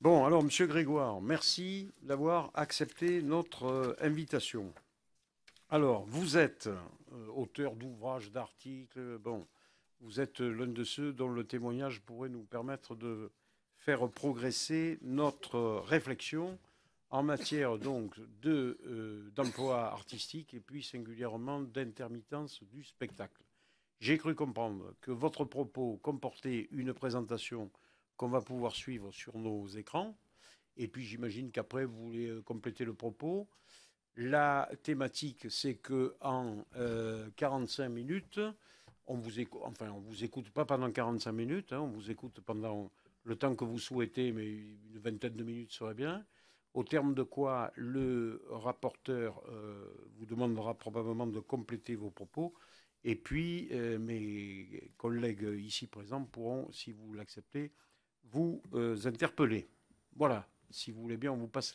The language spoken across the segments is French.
Bon, alors, Monsieur Grégoire, merci d'avoir accepté notre invitation. Alors, vous êtes auteur d'ouvrages, d'articles, bon, vous êtes l'un de ceux dont le témoignage pourrait nous permettre de faire progresser notre réflexion en matière donc d'emploi artistique et puis singulièrement d'intermittence du spectacle. J'ai cru comprendre que votre propos comportait une présentation qu'on va pouvoir suivre sur nos écrans. Et puis j'imagine qu'après, vous voulez compléter le propos. La thématique, c'est que en 45 minutes, on vous écoute pas pendant 45 minutes, hein, on vous écoute pendant le temps que vous souhaitez, mais une vingtaine de minutes serait bien. Au terme de quoi, le rapporteur vous demandera probablement de compléter vos propos. Et puis, mes collègues ici présents pourront, si vous l'acceptez, vous interpeller. Voilà, si vous voulez bien, on vous passe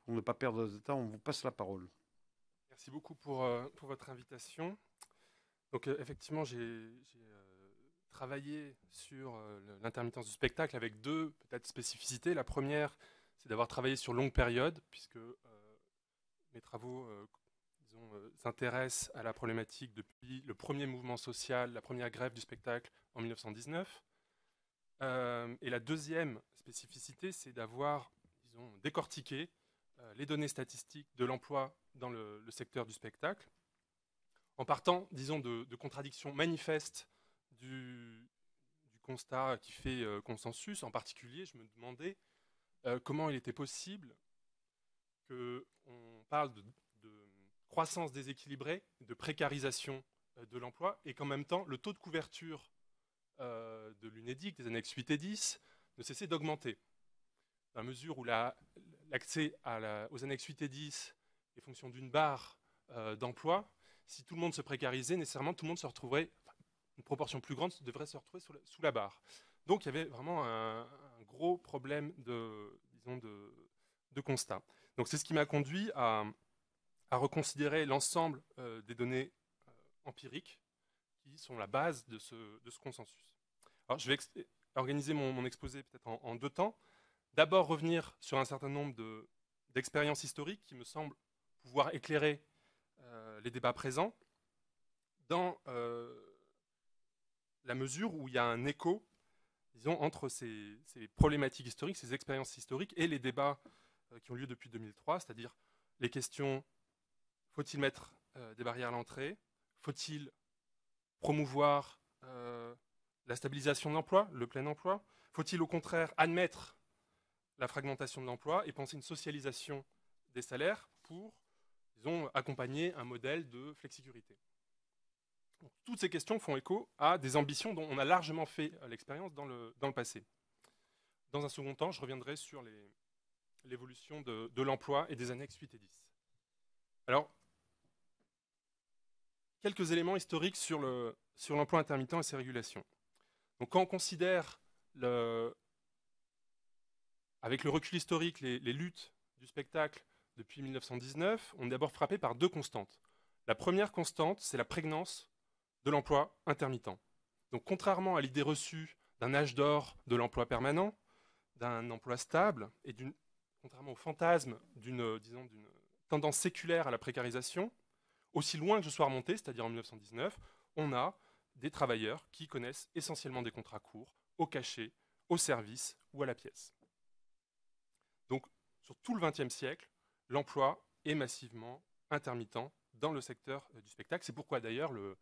pour ne pas perdre de temps, on vous passe la parole. Merci beaucoup pour votre invitation. Donc effectivement, j'ai travaillé sur l'intermittence du spectacle avec deux peut-être spécificités. La première, c'est d'avoir travaillé sur longue période, puisque mes travaux disons, s'intéressent à la problématique depuis le premier mouvement social, la première grève du spectacle en 1919. Et la deuxième spécificité, c'est d'avoir disons, décortiqué les données statistiques de l'emploi dans le secteur du spectacle, en partant, disons, de contradictions manifestes du constat qui fait consensus. En particulier, je me demandais comment il était possible qu'on parle de croissance déséquilibrée, de précarisation de l'emploi, et qu'en même temps, le taux de couverture de l'UNEDIC des annexes 8 et 10 ne cessait d'augmenter. Dans la mesure où l'accès aux annexes 8 et 10 est fonction d'une barre d'emploi, si tout le monde se précarisait, nécessairement tout le monde se retrouverait, enfin, une proportion plus grande devrait se retrouver sous la barre. Donc il y avait vraiment un gros problème disons de constat. Donc c'est ce qui m'a conduit à reconsidérer l'ensemble des données empiriques qui sont la base de ce consensus. Alors je vais organiser mon exposé peut-être en deux temps. D'abord revenir sur un certain nombre d'expériences historiques qui me semblent pouvoir éclairer les débats présents dans la mesure où il y a un écho, disons, entre ces problématiques historiques, ces expériences historiques et les débats qui ont lieu depuis 2003, c'est-à-dire les questions: faut-il mettre des barrières à l'entrée? Faut-il promouvoir la stabilisation de l'emploi, le plein emploi? Faut-il au contraire admettre la fragmentation de l'emploi et penser une socialisation des salaires pour, disons, accompagner un modèle de flexicurité? Donc, toutes ces questions font écho à des ambitions dont on a largement fait l'expérience dans le passé. Dans un second temps, je reviendrai sur l'évolution de l'emploi et des annexes 8 et 10. Alors, quelques éléments historiques sur l'emploi intermittent et ses régulations. Donc, quand on considère, avec le recul historique, les luttes du spectacle depuis 1919, on est d'abord frappé par deux constantes. La première constante, c'est la prégnance de l'emploi intermittent. Donc, contrairement à l'idée reçue d'un âge d'or de l'emploi permanent, d'un emploi stable, et contrairement au fantasme disons, d'une tendance séculaire à la précarisation, aussi loin que je sois remonté, c'est-à-dire en 1919, on a des travailleurs qui connaissent essentiellement des contrats courts, au cachet, au service ou à la pièce. Donc, sur tout le XXe siècle, l'emploi est massivement intermittent dans le secteur du spectacle. C'est pourquoi d'ailleurs le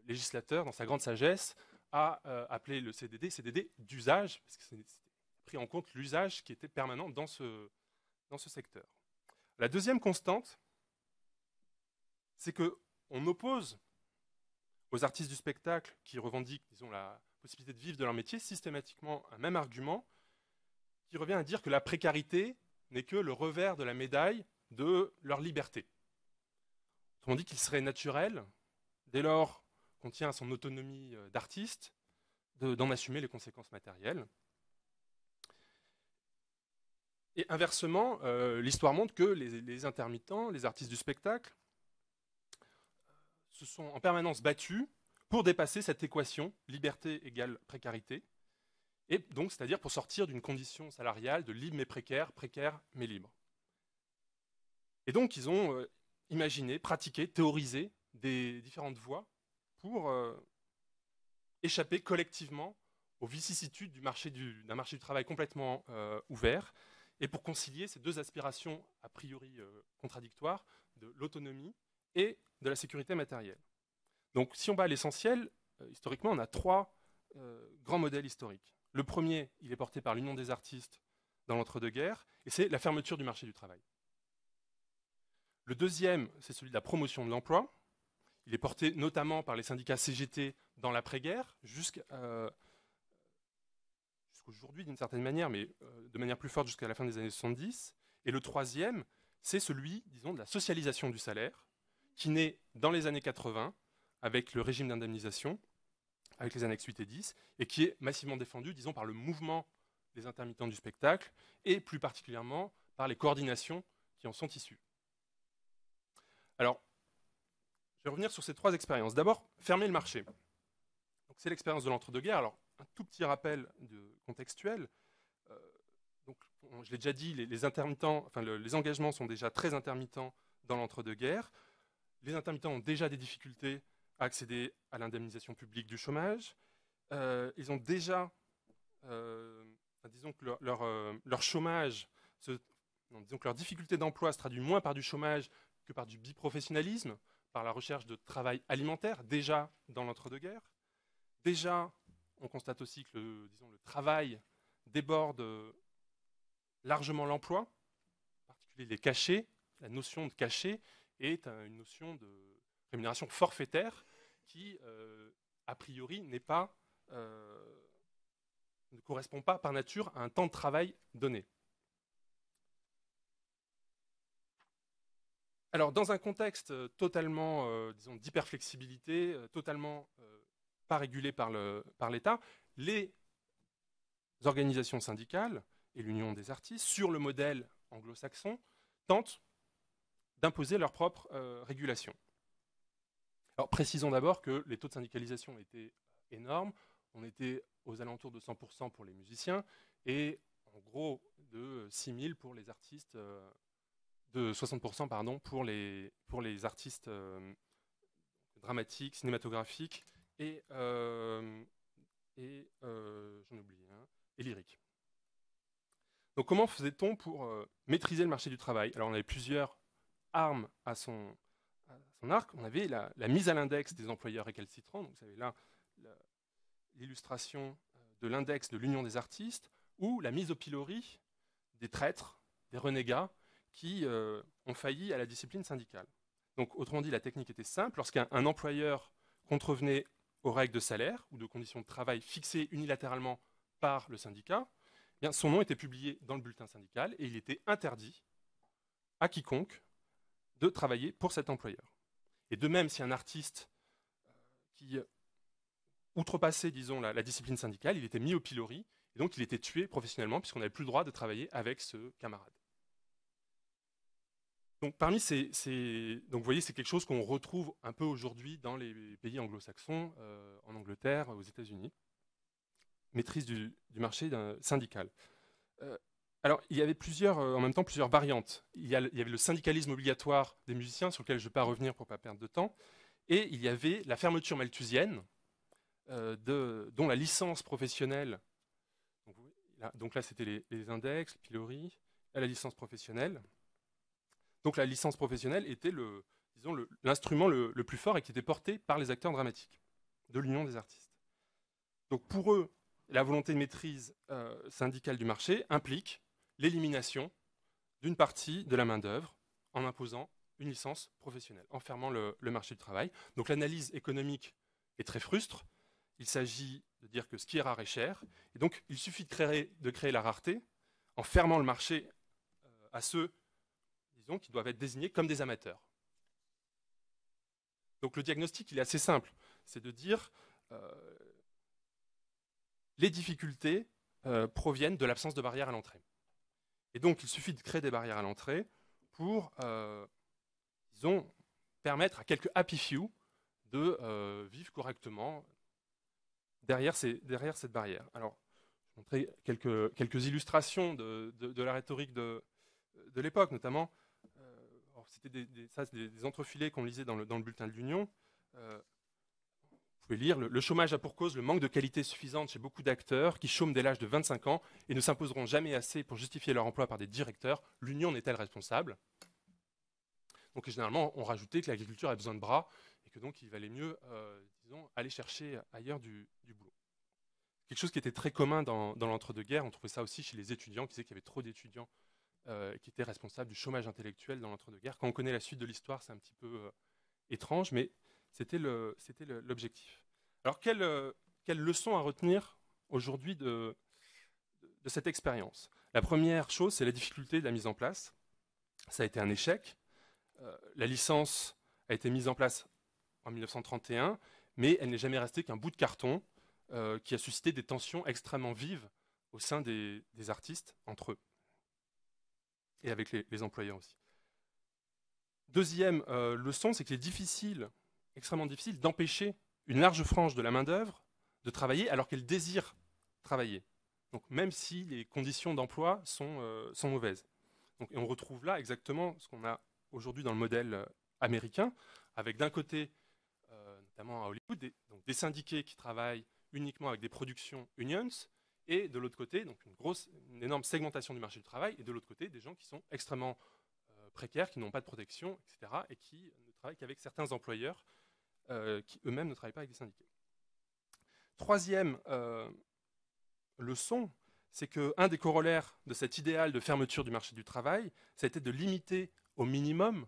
législateur, dans sa grande sagesse, a appelé le CDD d'usage, parce que c'est pris en compte l'usage qui était permanent dans ce secteur. La deuxième constante, c'est qu'on oppose aux artistes du spectacle qui revendiquent, disons, la possibilité de vivre de leur métier, systématiquement un même argument qui revient à dire que la précarité n'est que le revers de la médaille de leur liberté. Autrement dit, qu'il serait naturel, dès lors qu'on tient à son autonomie d'artiste, d'en assumer les conséquences matérielles. Et inversement, l'histoire montre que les intermittents, les artistes du spectacle, se sont en permanence battus pour dépasser cette équation liberté égale précarité, Et donc, c'est-à-dire pour sortir d'une condition salariale de libre mais précaire, précaire mais libre. Et donc, ils ont imaginé, pratiqué, théorisé des différentes voies pour échapper collectivement aux vicissitudes d'un marché du travail complètement ouvert, et pour concilier ces deux aspirations a priori contradictoires de l'autonomie et de la sécurité matérielle. Donc si on va à l'essentiel, historiquement, on a trois grands modèles historiques. Le premier, il est porté par l'Union des artistes dans l'entre-deux-guerres, et c'est la fermeture du marché du travail. Le deuxième, c'est celui de la promotion de l'emploi. Il est porté notamment par les syndicats CGT dans l'après-guerre, jusqu'aujourd'hui d'une certaine manière, mais de manière plus forte jusqu'à la fin des années 70. Et le troisième, c'est celui, disons, de la socialisation du salaire, qui naît dans les années 80, avec le régime d'indemnisation, avec les annexes 8 et 10, et qui est massivement défendu, disons, par le mouvement des intermittents du spectacle, et plus particulièrement par les coordinations qui en sont issues. Alors, je vais revenir sur ces trois expériences. D'abord, fermer le marché. C'est l'expérience de l'entre-deux-guerres. Alors, un tout petit rappel contextuel. Donc, je l'ai déjà dit, les engagements sont déjà très intermittents dans l'entre-deux-guerres. Les intermittents ont déjà des difficultés à accéder à l'indemnisation publique du chômage. Ils ont déjà, disons que leur chômage, disons que leur difficulté d'emploi se traduit moins par du chômage que par du biprofessionnalisme, par la recherche de travail alimentaire, déjà dans l'entre-deux-guerres. Déjà, on constate aussi que le travail déborde largement l'emploi, en particulier les cachets. La notion de cachet est une notion de rémunération forfaitaire qui, a priori, ne correspond pas par nature à un temps de travail donné. Alors, dans un contexte totalement, disons, d'hyperflexibilité, totalement pas régulé par l'État, les organisations syndicales et l'Union des artistes, sur le modèle anglo-saxon, tentent d'imposer leur propre régulation. Alors, précisons d'abord que les taux de syndicalisation étaient énormes. On était aux alentours de 100% pour les musiciens et en gros de 6 000 pour les artistes, de 60% pardon, pour les artistes dramatiques, cinématographiques et j'en oublie, et lyriques. Donc comment faisait-on pour maîtriser le marché du travail? Alors on avait plusieurs armes à son arc. On avait la mise à l'index des employeurs récalcitrants. Donc vous savez là l'illustration de l'index de l'Union des artistes, ou la mise au pilori des traîtres, des renégats qui ont failli à la discipline syndicale. Donc autrement dit, la technique était simple. Lorsqu'un employeur contrevenait aux règles de salaire ou de conditions de travail fixées unilatéralement par le syndicat, eh bien, son nom était publié dans le bulletin syndical et il était interdit à quiconque de travailler pour cet employeur. Et de même, si un artiste qui outrepassait, disons, la discipline syndicale, il était mis au pilori et donc il était tué professionnellement puisqu'on n'avait plus le droit de travailler avec ce camarade. Donc parmi donc vous voyez, c'est quelque chose qu'on retrouve un peu aujourd'hui dans les pays anglo-saxons, en Angleterre, aux États-Unis. Maîtrise du marché syndical. Alors, il y avait en même temps plusieurs variantes. Il y avait le syndicalisme obligatoire des musiciens, sur lequel je ne vais pas revenir pour ne pas perdre de temps, et il y avait la fermeture malthusienne, dont la licence professionnelle, donc là c'était les index, les piloris, la licence professionnelle. Donc la licence professionnelle était l'instrument le plus fort et qui était porté par les acteurs dramatiques de l'Union des artistes. Donc pour eux, la volonté de maîtrise syndicale du marché implique l'élimination d'une partie de la main-d'œuvre en imposant une licence professionnelle, en fermant le marché du travail. Donc l'analyse économique est très frustre. Il s'agit de dire que ce qui est rare est cher. Et donc il suffit de créer la rareté en fermant le marché à ceux, disons, qui doivent être désignés comme des amateurs. Donc le diagnostic, il est assez simple. C'est de dire les difficultés proviennent de l'absence de barrières à l'entrée. Et donc il suffit de créer des barrières à l'entrée pour, disons, permettre à quelques happy few de vivre correctement derrière cette barrière. Alors, montrer quelques illustrations de la rhétorique de l'époque, notamment. C'était des entrefilés qu'on lisait dans le bulletin de l'Union. Vous pouvez lire, le chômage a pour cause le manque de qualité suffisante chez beaucoup d'acteurs qui chôment dès l'âge de 25 ans et ne s'imposeront jamais assez pour justifier leur emploi par des directeurs. L'Union n'est-elle responsable? Donc généralement, on rajoutait que l'agriculture a besoin de bras et que donc il valait mieux, disons, aller chercher ailleurs du boulot. Quelque chose qui était très commun dans l'entre-deux-guerres, on trouvait ça aussi chez les étudiants, qui disaient qu'il y avait trop d'étudiants qui étaient responsables du chômage intellectuel dans l'entre-deux-guerres. Quand on connaît la suite de l'histoire, c'est un petit peu étrange, mais c'était l'objectif. Alors, quelle leçon à retenir aujourd'hui de cette expérience? La première chose, c'est la difficulté de la mise en place. Ça a été un échec. La licence a été mise en place en 1931, mais elle n'est jamais restée qu'un bout de carton qui a suscité des tensions extrêmement vives au sein des artistes, entre eux, et avec les employeurs aussi. Deuxième leçon, c'est qu'il est difficile, extrêmement difficile, d'empêcher une large frange de la main-d'œuvre de travailler alors qu'elle désire travailler. Donc, même si les conditions d'emploi sont mauvaises. Donc, et on retrouve là exactement ce qu'on a aujourd'hui dans le modèle américain, avec d'un côté, notamment à Hollywood, des syndiqués qui travaillent uniquement avec des productions unions, et de l'autre côté, donc une énorme segmentation du marché du travail, et de l'autre côté, des gens qui sont extrêmement précaires, qui n'ont pas de protection, etc., et qui ne travaillent qu'avec certains employeurs qui eux-mêmes ne travaillent pas avec des syndiqués. Troisième leçon, c'est qu'un des corollaires de cet idéal de fermeture du marché du travail, ça a été de limiter au minimum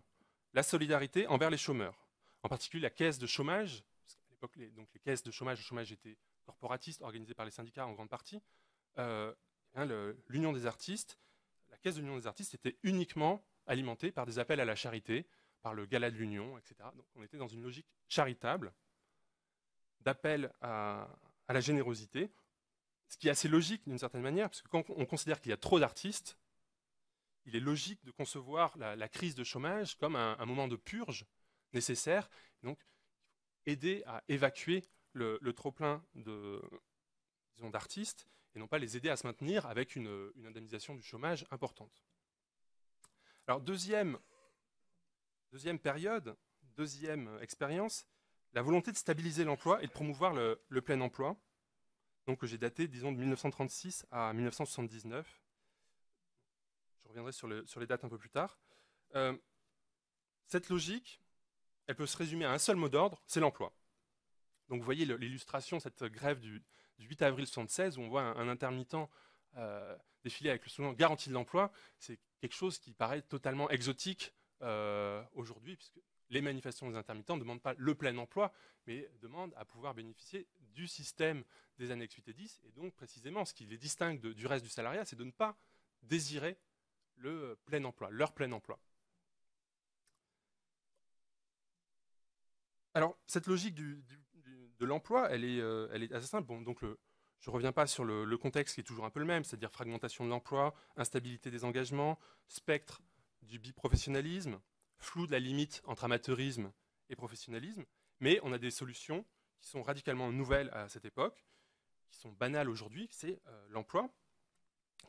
la solidarité envers les chômeurs. En particulier la caisse de chômage, parce qu'à l'époque, les caisses de chômage, le chômage était corporatiste, organisé par les syndicats en grande partie. L'Union des artistes, la caisse de l'Union des artistes était uniquement alimentée par des appels à la charité, par le gala de l'Union, etc. Donc on était dans une logique charitable, d'appel à la générosité, ce qui est assez logique d'une certaine manière, parce que quand on considère qu'il y a trop d'artistes, il est logique de concevoir la crise de chômage comme un moment de purge nécessaire, donc aider à évacuer le trop-plein d'artistes, et non pas les aider à se maintenir avec une indemnisation du chômage importante. Alors deuxième période, deuxième expérience, la volonté de stabiliser l'emploi et de promouvoir le plein emploi, donc que j'ai daté, disons, de 1936 à 1979. Je reviendrai sur les dates un peu plus tard. Cette logique, elle peut se résumer à un seul mot d'ordre, c'est l'emploi. Donc vous voyez l'illustration, cette grève du 8 avril 1976, où on voit un intermittent défiler avec le slogan « Garantie de l'emploi », c'est quelque chose qui paraît totalement exotique aujourd'hui, puisque les manifestations des intermittents ne demandent pas le plein emploi, mais demandent à pouvoir bénéficier du système des annexes 8 et 10. Et donc, précisément, ce qui les distingue du reste du salariat, c'est de ne pas désirer le plein emploi, leur plein emploi. Alors, cette logique de l'emploi, elle est assez simple. Bon, donc je ne reviens pas sur le contexte qui est toujours un peu le même, c'est-à-dire fragmentation de l'emploi, instabilité des engagements, spectre du biprofessionnalisme, flou de la limite entre amateurisme et professionnalisme, mais on a des solutions qui sont radicalement nouvelles à cette époque, qui sont banales aujourd'hui, c'est l'emploi,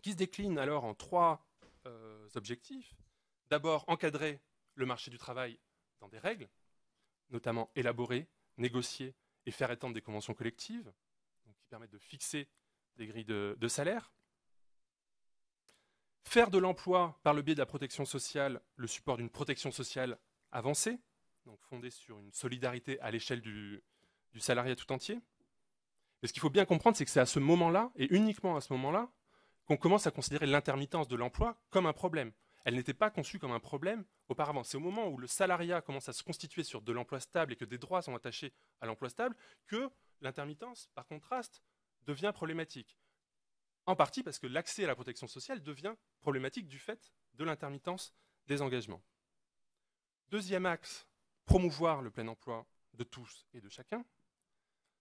qui se décline alors en trois objectifs. D'abord, encadrer le marché du travail dans des règles, notamment élaborer, négocier et faire étendre des conventions collectives, donc qui permettent de fixer des grilles de salaire. Faire de l'emploi par le biais de la protection sociale le support d'une protection sociale avancée, donc fondée sur une solidarité à l'échelle du salariat tout entier. Mais ce qu'il faut bien comprendre, c'est que c'est à ce moment-là, et uniquement à ce moment-là, qu'on commence à considérer l'intermittence de l'emploi comme un problème. Elle n'était pas conçue comme un problème auparavant. C'est au moment où le salariat commence à se constituer sur de l'emploi stable et que des droits sont attachés à l'emploi stable que l'intermittence, par contraste, devient problématique. En partie parce que l'accès à la protection sociale devient problématique du fait de l'intermittence des engagements. Deuxième axe, promouvoir le plein emploi de tous et de chacun.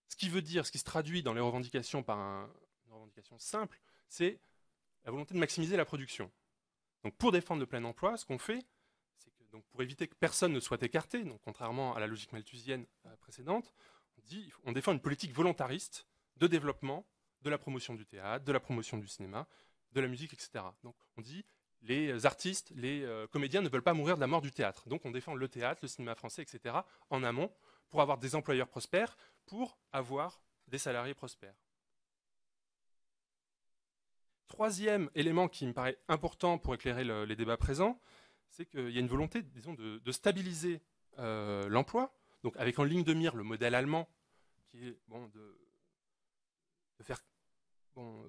Ce qui veut dire, ce qui se traduit dans les revendications par une revendication simple, c'est la volonté de maximiser la production. Donc pour défendre le plein emploi, ce qu'on fait, c'est que donc pour éviter que personne ne soit écarté, donc contrairement à la logique malthusienne précédente, on défend une politique volontariste de développement de la promotion du théâtre, de la promotion du cinéma, de la musique, etc. Donc on dit les artistes, les comédiens ne veulent pas mourir de la mort du théâtre. Donc on défend le théâtre, le cinéma français, etc. en amont pour avoir des employeurs prospères, pour avoir des salariés prospères. Troisième élément qui me paraît important pour éclairer les débats présents, c'est qu'il y a une volonté, disons, de stabiliser l'emploi, donc avec en ligne de mire le modèle allemand, qui est bon, de faire bon,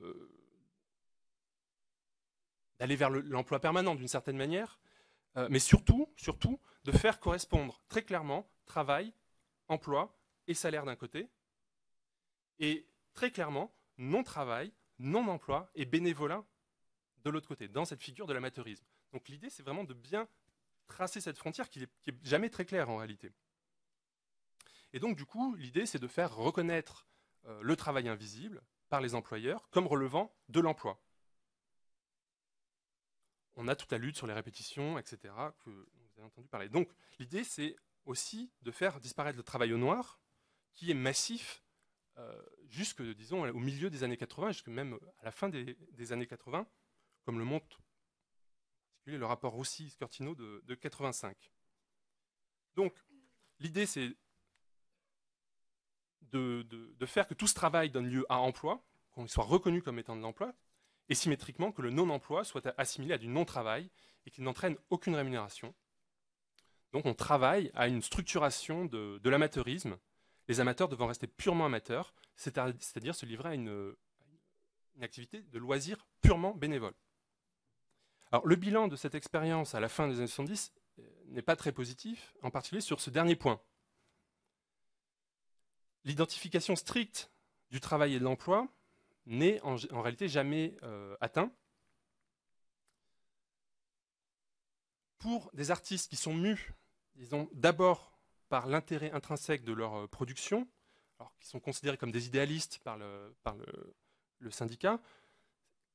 d'aller vers l'emploi permanent d'une certaine manière, mais surtout de faire correspondre très clairement travail, emploi et salaire d'un côté, et très clairement non-travail, non-emploi et bénévolat de l'autre côté, dans cette figure de l'amateurisme. Donc l'idée, c'est vraiment de bien tracer cette frontière qui est jamais très claire en réalité. Et donc du coup, l'idée, c'est de faire reconnaître le travail invisible par les employeurs comme relevant de l'emploi. On a toute la lutte sur les répétitions, etc., que vous avez entendu parler. Donc l'idée, c'est aussi de faire disparaître le travail au noir, qui est massif jusque, disons, au milieu des années 80, jusque même à la fin des années 80, comme le montre en particulier le rapport Roussy-Scortino de 85. Donc l'idée, c'est de faire que tout ce travail donne lieu à emploi, qu'on soit reconnu comme étant de l'emploi, et symétriquement que le non-emploi soit assimilé à du non-travail et qu'il n'entraîne aucune rémunération. Donc on travaille à une structuration de l'amateurisme, les amateurs devant rester purement amateurs, c'est-à-dire se livrer à une activité de loisir purement bénévole. Alors le bilan de cette expérience à la fin des années 70 n'est pas très positif, en particulier sur ce dernier point. L'identification stricte du travail et de l'emploi n'est en réalité jamais atteint. Pour des artistes qui sont mus, disons, d'abord par l'intérêt intrinsèque de leur production, alors qui sont considérés comme des idéalistes par le syndicat,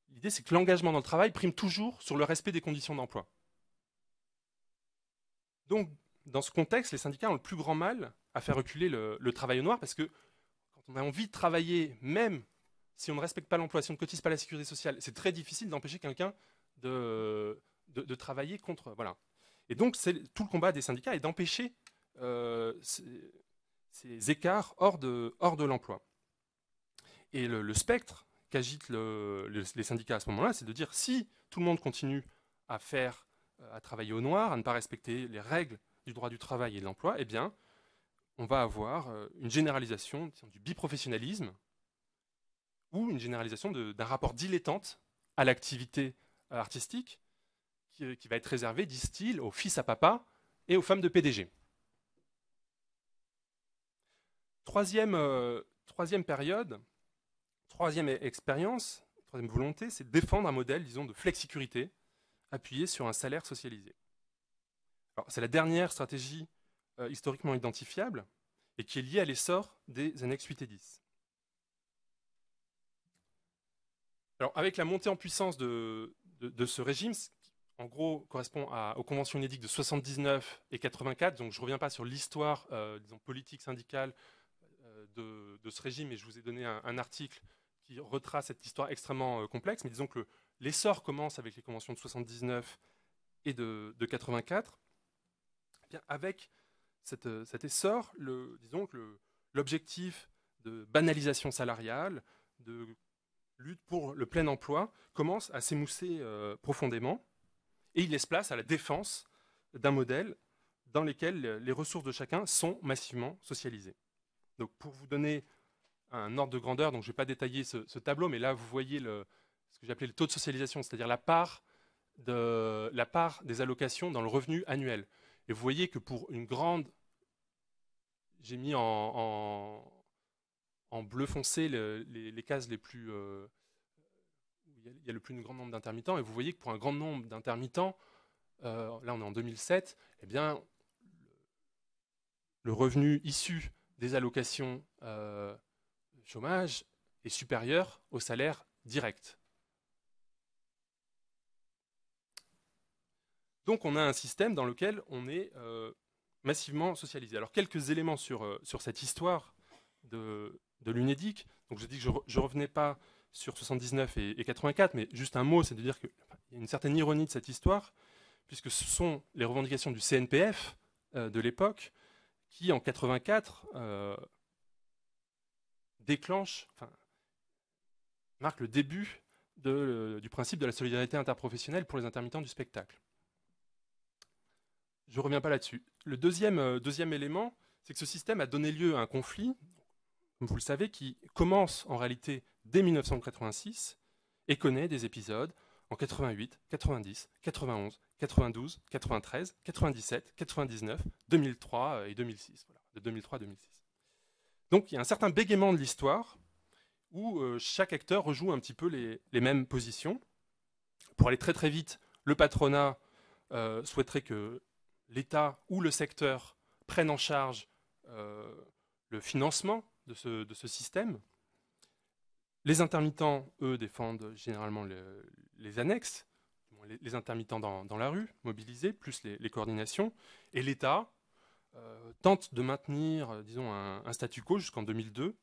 l'idée c'est que l'engagement dans le travail prime toujours sur le respect des conditions d'emploi. Donc, dans ce contexte, les syndicats ont le plus grand mal à faire reculer le travail au noir, parce que quand on a envie de travailler, même si on ne respecte pas l'emploi, si on ne cotise pas la sécurité sociale, c'est très difficile d'empêcher quelqu'un de travailler contre. Voilà. Et donc, tout le combat des syndicats est d'empêcher ces écarts hors de l'emploi. Et le spectre qu'agitent les syndicats à ce moment-là, c'est de dire si tout le monde continue à travailler au noir, à ne pas respecter les règles du droit du travail et de l'emploi, eh bien, on va avoir une généralisation du biprofessionnalisme ou une généralisation d'un rapport dilettante à l'activité artistique qui va être réservé, disent-ils, aux fils à papa et aux femmes de PDG. Troisième période, troisième expérience, troisième volonté, c'est de défendre un modèle, disons, de flexicurité appuyé sur un salaire socialisé. C'est la dernière stratégie historiquement identifiable et qui est liée à l'essor des annexes 8 et 10. Alors, avec la montée en puissance de ce régime, qui en gros correspond aux conventions inédites de 79 et 84, donc je ne reviens pas sur l'histoire disons, politique, syndicale de ce régime, et je vous ai donné un article qui retrace cette histoire extrêmement complexe, mais disons que l'essor commence avec les conventions de 79 et de 84. Eh bien, avec cet essor, disons que l'objectif de banalisation salariale, de lutte pour le plein emploi, commence à s'émousser profondément, et il laisse place à la défense d'un modèle dans lequel les ressources de chacun sont massivement socialisées. Donc, pour vous donner un ordre de grandeur, donc je ne vais pas détailler ce tableau, mais là, vous voyez ce que j'appelais le taux de socialisation, c'est-à-dire la part des allocations dans le revenu annuel. Et vous voyez que pour une grande... J'ai mis en bleu foncé les cases les plus... où il y a le plus grand nombre d'intermittents, et vous voyez que pour un grand nombre d'intermittents, là on est en 2007, eh bien, le revenu issu des allocations chômage est supérieur au salaire direct. Donc on a un système dans lequel on est massivement socialisé. Alors quelques éléments sur cette histoire de l'UNEDIC. Donc je dis que je ne revenais pas sur 79 et 84, mais juste un mot, c'est de dire qu'il y a une certaine ironie de cette histoire, puisque ce sont les revendications du CNPF de l'époque qui, en 84, marque le début du principe de la solidarité interprofessionnelle pour les intermittents du spectacle. Je ne reviens pas là-dessus. Le deuxième élément, c'est que ce système a donné lieu à un conflit, comme vous le savez, qui commence en réalité dès 1986 et connaît des épisodes en 88, 90, 91, 92, 93, 97, 99, 2003 et 2006. Voilà, de 2003 à 2006. Donc il y a un certain bégaiement de l'histoire où chaque acteur rejoue un petit peu les mêmes positions. Pour aller très très vite, le patronat souhaiterait que l'État ou le secteur prennent en charge le financement de ce système. Les intermittents, eux, défendent généralement les annexes, les intermittents dans la rue, mobilisés, plus les coordinations. Et l'État tente de maintenir, disons, un statu quo jusqu'en 2002,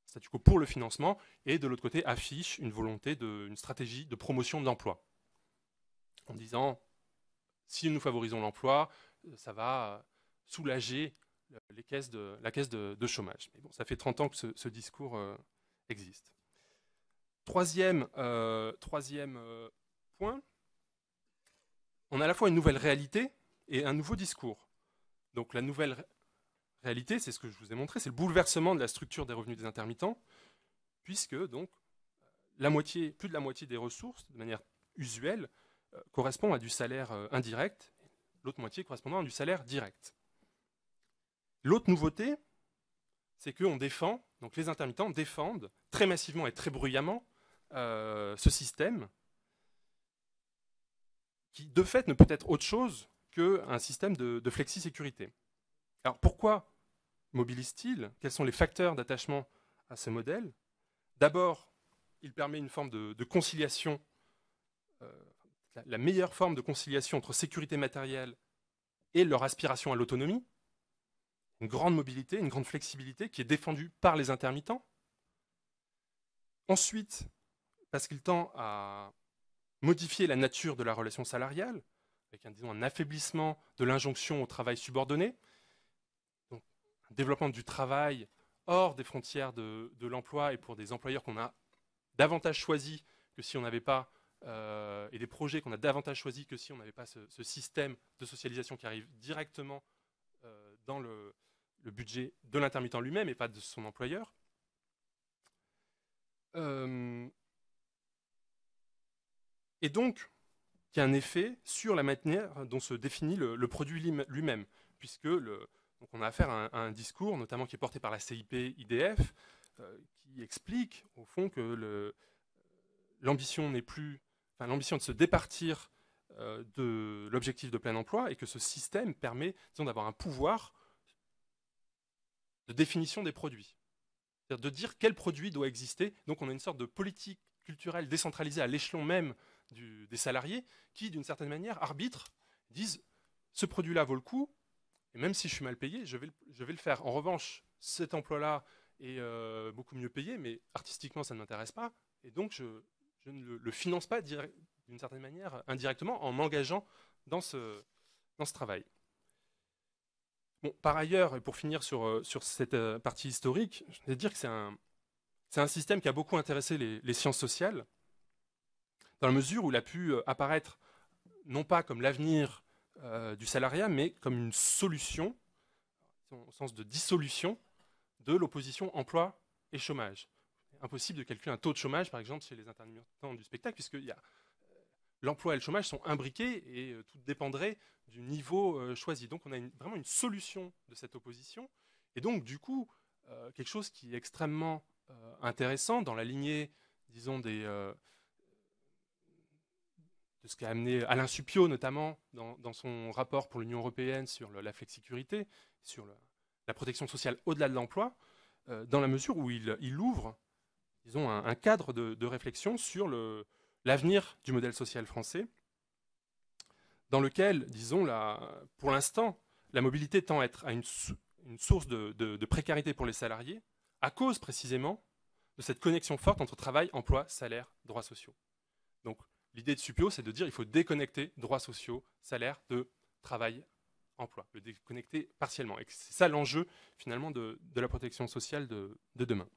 statu quo pour le financement, et de l'autre côté affiche une volonté, une stratégie de promotion de l'emploi, en disant, si nous favorisons l'emploi, ça va soulager la caisse de chômage. Mais bon, ça fait 30 ans que ce discours existe. Troisième point, on a à la fois une nouvelle réalité et un nouveau discours. Donc la nouvelle réalité, c'est ce que je vous ai montré, c'est le bouleversement de la structure des revenus des intermittents, puisque donc plus de la moitié des ressources, de manière usuelle, correspond à du salaire indirect, l'autre moitié correspondant à du salaire direct. L'autre nouveauté, c'est que donc les intermittents défendent très massivement et très bruyamment ce système qui, de fait, ne peut être autre chose qu'un système de flexi-sécurité. Alors pourquoi mobilise-t-il? Quels sont les facteurs d'attachement à ce modèle? D'abord, il permet une forme de conciliation, la meilleure forme de conciliation entre sécurité matérielle et leur aspiration à l'autonomie, une grande mobilité, une grande flexibilité qui est défendue par les intermittents. Ensuite, parce qu'il tend à modifier la nature de la relation salariale, avec un affaiblissement de l'injonction au travail subordonné, donc un développement du travail hors des frontières de l'emploi et pour des employeurs qu'on a davantage choisis que si on n'avait pas, et des projets qu'on a davantage choisis que si on n'avait pas ce système de socialisation qui arrive directement dans le budget de l'intermittent lui-même et pas de son employeur. Et donc, il y a un effet sur la manière dont se définit le produit lui-même, puisque donc on a affaire à un discours, notamment qui est porté par la CIP-IDF, qui explique au fond que l'ambition n'est plus, l'ambition de se départir de l'objectif de plein emploi et que ce système permet, disons, d'avoir un pouvoir de définition des produits. C'est-à-dire de dire quel produit doit exister. Donc on a une sorte de politique culturelle décentralisée à l'échelon même des salariés qui, d'une certaine manière, arbitrent, disent ce produit-là vaut le coup, et même si je suis mal payé, je vais le faire. En revanche, cet emploi-là est beaucoup mieux payé, mais artistiquement, ça ne m'intéresse pas, et donc je ne le finance pas d'une certaine manière indirectement en m'engageant dans ce travail. Bon, par ailleurs, et pour finir sur cette partie historique, je vais dire que c'est un système qui a beaucoup intéressé les sciences sociales, dans la mesure où il a pu apparaître non pas comme l'avenir du salariat, mais comme une solution, au sens de dissolution, de l'opposition emploi et chômage. Impossible de calculer un taux de chômage, par exemple, chez les intermittents du spectacle, puisque l'emploi et le chômage sont imbriqués et tout dépendrait du niveau choisi. Donc on a vraiment une solution de cette opposition. Et donc, du coup, quelque chose qui est extrêmement intéressant dans la lignée, disons, de ce qu'a amené Alain Supiot, notamment, dans son rapport pour l'Union européenne sur la flexicurité, sur la protection sociale au-delà de l'emploi, dans la mesure où il ouvre, disons, un cadre de réflexion sur l'avenir du modèle social français, dans lequel, disons, pour l'instant, la mobilité tend à être à une une source de précarité pour les salariés à cause précisément de cette connexion forte entre travail, emploi, salaire, droits sociaux. Donc l'idée de Supio, c'est de dire qu'il faut déconnecter droits sociaux, salaire de travail, emploi, le déconnecter partiellement. Et c'est ça l'enjeu finalement de la protection sociale de demain.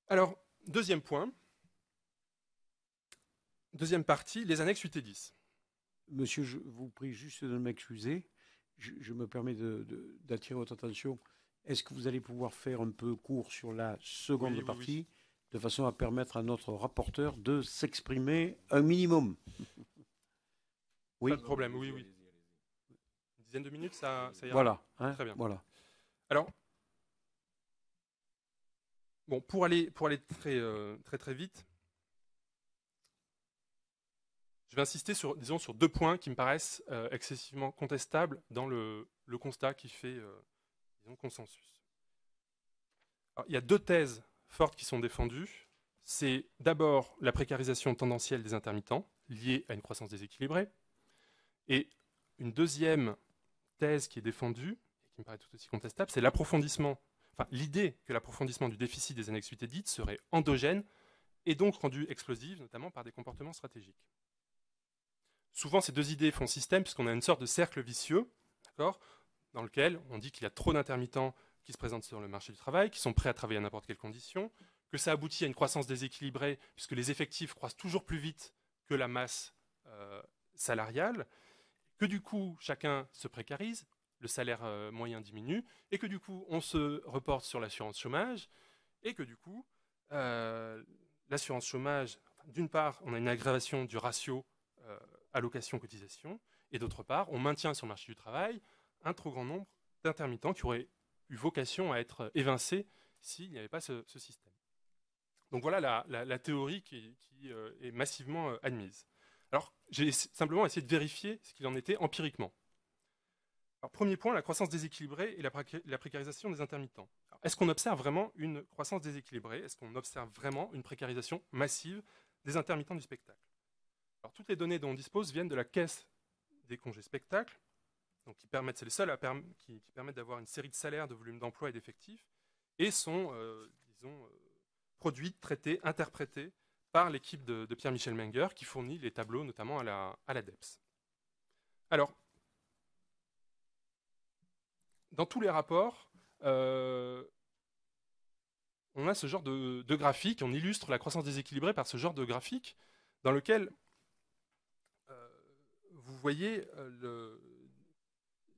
Alors, deuxième point, deuxième partie, les annexes 8 et 10. Monsieur, je vous prie juste de m'excuser. Je me permets d'attirer votre attention. Est-ce que vous allez pouvoir faire un peu court sur la seconde partie, de façon à permettre à notre rapporteur de s'exprimer un minimum? Oui. Pas de problème, oui. Une dizaine de minutes, ça ira. Voilà. Très bien. Voilà. Alors, bon, pour aller très vite, je vais insister sur 2 points qui me paraissent excessivement contestables dans le constat qui fait consensus. Alors, il y a 2 thèses fortes qui sont défendues. C'est d'abord la précarisation tendancielle des intermittents, liée à une croissance déséquilibrée. Et une deuxième thèse qui est défendue, et qui me paraît tout aussi contestable, c'est l'idée que l'approfondissement du déficit des annexes 8 et 10 serait endogène et donc rendu explosive, notamment par des comportements stratégiques. Souvent, ces 2 idées font système, puisqu'on a une sorte de cercle vicieux, d'accord, dans lequel on dit qu'il y a trop d'intermittents qui se présentent sur le marché du travail, qui sont prêts à travailler à n'importe quelle condition, que ça aboutit à une croissance déséquilibrée, puisque les effectifs croissent toujours plus vite que la masse salariale, que du coup, chacun se précarise, le salaire moyen diminue, et que du coup, on se reporte sur l'assurance chômage, et que du coup, l'assurance chômage, d'une part, on a une aggravation du ratio allocation-cotisation, et d'autre part, on maintient sur le marché du travail un trop grand nombre d'intermittents qui auraient eu vocation à être évincés s'il n'y avait pas ce système. Donc voilà la théorie qui est massivement admise. Alors, j'ai simplement essayé de vérifier ce qu'il en était empiriquement. Alors, premier point, la croissance déséquilibrée et la précarisation des intermittents. Est-ce qu'on observe vraiment une croissance déséquilibrée? Est-ce qu'on observe vraiment une précarisation massive des intermittents du spectacle? Alors, toutes les données dont on dispose viennent de la caisse des congés spectacles, donc c'est les seuls qui permettent d'avoir une série de salaires, de volumes d'emploi et d'effectifs, et sont, produites, traitées, interprétées par l'équipe de Pierre-Michel Menger, qui fournit les tableaux notamment à la DEPS. Alors, dans tous les rapports, on a ce genre de graphique, on illustre la croissance déséquilibrée par ce genre de graphique, dans lequel vous voyez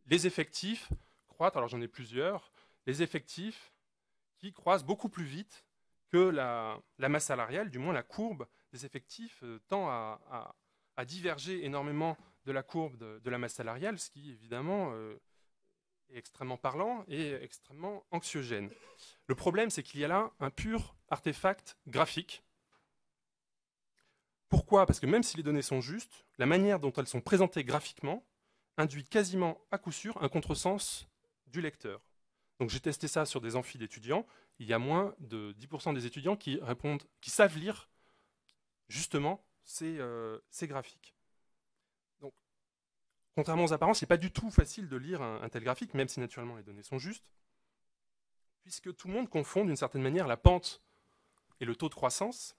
les effectifs croître, alors j'en ai plusieurs, les effectifs qui croissent beaucoup plus vite que la masse salariale, du moins la courbe des effectifs tend à diverger énormément de la courbe de la masse salariale, ce qui évidemment est extrêmement parlant et extrêmement anxiogène. Le problème, c'est qu'il y a là un pur artefact graphique. Pourquoi? Parce que même si les données sont justes, la manière dont elles sont présentées graphiquement induit quasiment à coup sûr un contresens du lecteur. Donc j'ai testé ça sur des amphis d'étudiants. Il y a moins de 10% des étudiants qui savent lire justement ces graphiques. Donc, contrairement aux apparences, ce n'est pas du tout facile de lire un tel graphique, même si naturellement les données sont justes, puisque tout le monde confond d'une certaine manière la pente et le taux de croissance,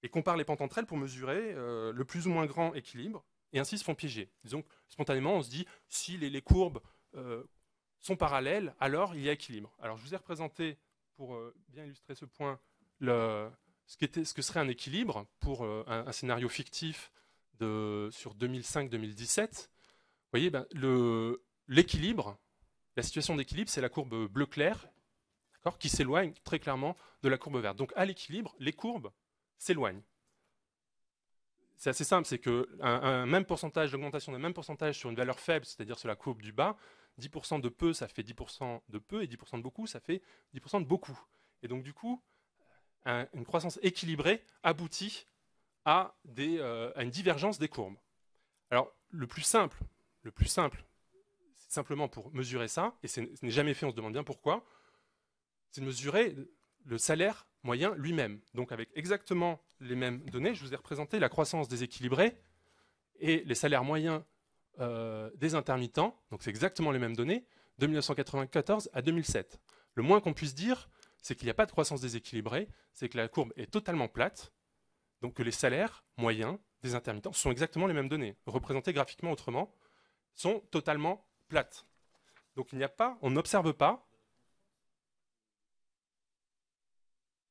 et compare les pentes entre elles pour mesurer le plus ou moins grand équilibre, et ainsi se font piéger. Disons que spontanément, on se dit, si les courbes sont parallèles, alors il y a équilibre. Alors je vous ai représenté, pour bien illustrer ce point, ce que serait un équilibre pour un scénario fictif sur 2005-2017. Vous voyez, l'équilibre, la situation d'équilibre, c'est la courbe bleu clair, qui s'éloigne très clairement de la courbe verte. Donc à l'équilibre, les courbes s'éloignent. C'est assez simple, c'est qu'un même pourcentage d'augmentation d'un même pourcentage sur une valeur faible, c'est-à-dire sur la courbe du bas, 10% de peu, ça fait 10% de peu, et 10% de beaucoup, ça fait 10% de beaucoup. Et donc du coup, une croissance équilibrée aboutit à une divergence des courbes. Alors le plus simple, c'est simplement pour mesurer ça, et ce n'est jamais fait, on se demande bien pourquoi, c'est de mesurer le salaire moyen lui-même. Donc avec exactement les mêmes données, je vous ai représenté la croissance déséquilibrée et les salaires moyens des intermittents, donc c'est exactement les mêmes données, de 1994 à 2007. Le moins qu'on puisse dire, c'est qu'il n'y a pas de croissance déséquilibrée, c'est que la courbe est totalement plate, donc que les salaires moyens des intermittents sont exactement les mêmes données, représentées graphiquement autrement, sont totalement plates. Donc il n'y a pas, on n'observe pas,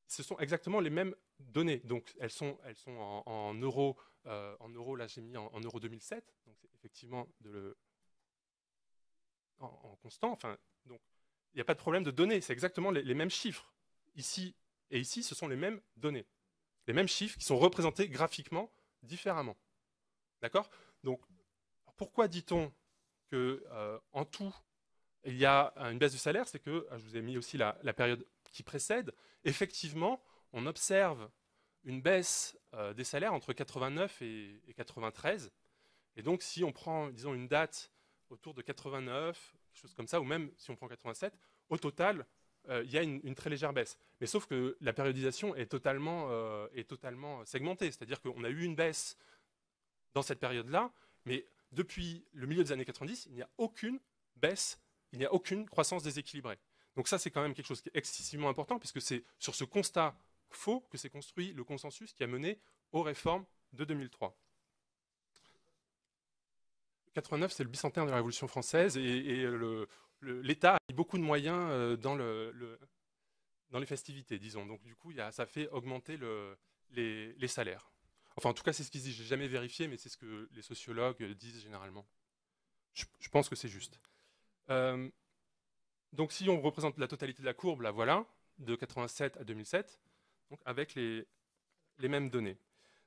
ce sont exactement les mêmes données. Donc elles sont en euros, là j'ai mis en euros 2007, donc c'est effectivement en constant. Enfin, donc il n'y a pas de problème de données, c'est exactement les mêmes chiffres. Ici et ici, ce sont les mêmes données. Les mêmes chiffres qui sont représentés graphiquement différemment. D'accord? Donc, pourquoi dit-on que en tout, il y a une baisse du salaire? C'est que, je vous ai mis aussi la période qui précède, effectivement, on observe une baisse des salaires entre 89 et 93. Et donc, si on prend, disons, une date autour de 89, quelque chose comme ça, ou même si on prend 87, au total, il y a une très légère baisse. Mais sauf que la périodisation est totalement segmentée. C'est-à-dire qu'on a eu une baisse dans cette période-là, mais depuis le milieu des années 90, il n'y a aucune baisse, il n'y a aucune croissance déséquilibrée. Donc ça, c'est quand même quelque chose qui est excessivement important, puisque c'est sur ce constat faux que s'est construit le consensus qui a mené aux réformes de 2003. 89, c'est le bicentenaire de la Révolution française, et l'État a mis beaucoup de moyens dans les festivités, disons. Donc du coup, ça fait augmenter les salaires. Enfin, en tout cas, c'est ce qu'ils disent. Je n'ai jamais vérifié, mais c'est ce que les sociologues disent généralement. Je pense que c'est juste. Donc si on représente la totalité de la courbe, la voilà, de 87 à 2007, donc avec les mêmes données.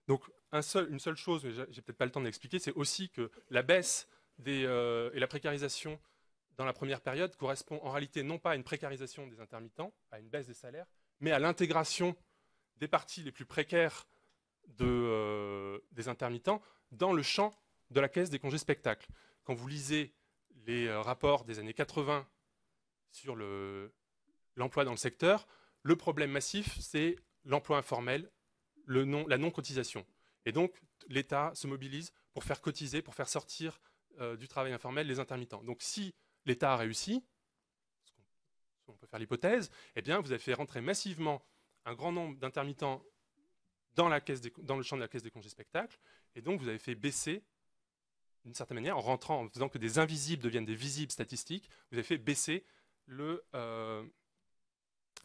Donc une seule chose, mais j'ai peut-être pas le temps d'expliquer, c'est aussi que la baisse et la précarisation dans la première période correspond en réalité non pas à une précarisation des intermittents, à une baisse des salaires, mais à l'intégration des parties les plus précaires des intermittents dans le champ de la caisse des congés spectacles. Quand vous lisez les rapports des années 80 sur l'emploi dans le secteur, le problème massif, c'est l'emploi informel, la non-cotisation. Et donc, l'État se mobilise pour faire cotiser, pour faire sortir du travail informel les intermittents. Donc, si l'État a réussi, on peut faire l'hypothèse, eh bien, vous avez fait rentrer massivement un grand nombre d'intermittents dans le champ de la caisse des congés spectacles, et donc vous avez fait baisser, d'une certaine manière, en faisant que des invisibles deviennent des visibles statistiques, vous avez fait baisser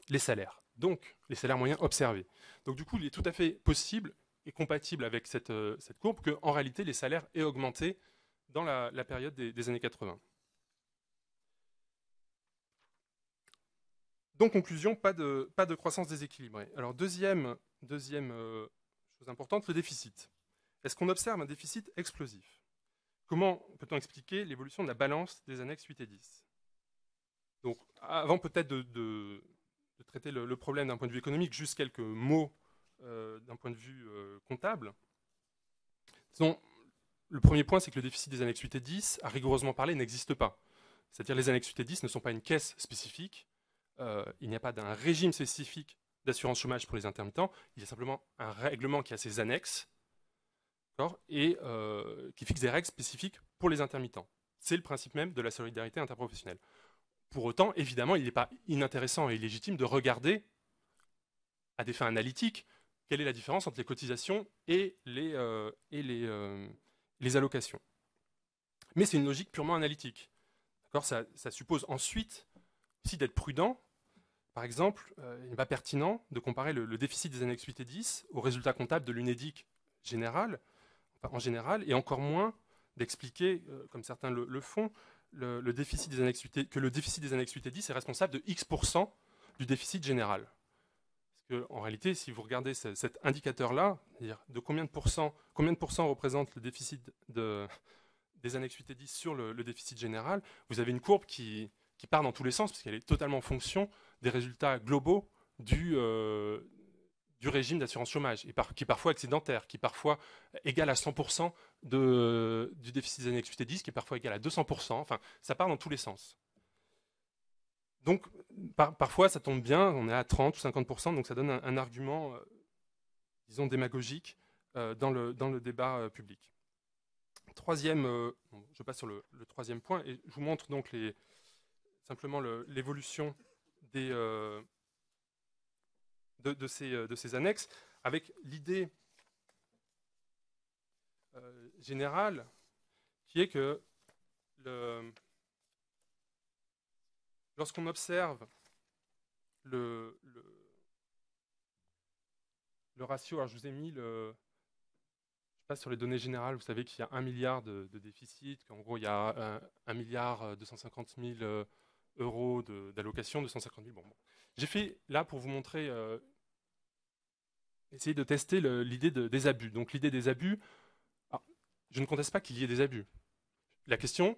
les salaires. Donc, les salaires moyens observés. Donc, du coup, il est tout à fait possible et compatible avec cette courbe qu'en réalité, les salaires aient augmenté dans la période des années 80. Donc, conclusion, pas de croissance déséquilibrée. Alors, deuxième chose importante, le déficit. Est-ce qu'on observe un déficit explosif? Comment peut-on expliquer l'évolution de la balance des annexes 8 et 10? Donc, avant peut-être de traiter le problème d'un point de vue économique, juste quelques mots d'un point de vue comptable. Disons, le premier point, c'est que le déficit des annexes 8 et 10, à rigoureusement parler, n'existe pas. C'est-à-dire les annexes 8 et 10 ne sont pas une caisse spécifique, il n'y a pas d'un régime spécifique d'assurance chômage pour les intermittents, il y a simplement un règlement qui a ses annexes, et qui fixe des règles spécifiques pour les intermittents. C'est le principe même de la solidarité interprofessionnelle. Pour autant, évidemment, il n'est pas inintéressant et illégitime de regarder, à des fins analytiques, quelle est la différence entre les cotisations et les allocations. Mais c'est une logique purement analytique. Ça suppose ensuite aussi d'être prudent. Par exemple, il n'est pas pertinent de comparer le déficit des annexes 8 et 10 au résultat comptable de l'UNEDIC en général, et encore moins d'expliquer, comme certains le font, que le déficit des annexes 8 et 10 est responsable de X% du déficit général. Parce qu'en réalité, si vous regardez cet indicateur-là, c'est-à-dire de combien de pourcents représente le déficit des annexes 8 et 10 sur le déficit général, vous avez une courbe qui part dans tous les sens, parce qu'elle est totalement en fonction des résultats globaux du régime d'assurance chômage, qui est parfois excédentaire, qui est parfois égal à 100% du déficit des annexes 8 et 10, qui est parfois égal à 200%, enfin, ça part dans tous les sens. Donc, parfois, ça tombe bien, on est à 30 ou 50%, donc ça donne un argument, disons, démagogique dans le débat public. Je passe sur le troisième point, et je vous montre donc simplement l'évolution de ces annexes, avec l'idée générale qui est que lorsqu'on observe le ratio, alors je vous ai mis je passe sur les données générales, vous savez qu'il y a 1 milliard de déficit, qu'en gros il y a 1 milliard 250 000 euros d'allocation, 250 000. Bon. J'ai fait là pour vous montrer, essayer de tester l'idée des abus. Donc l'idée des abus, je ne conteste pas qu'il y ait des abus. La question,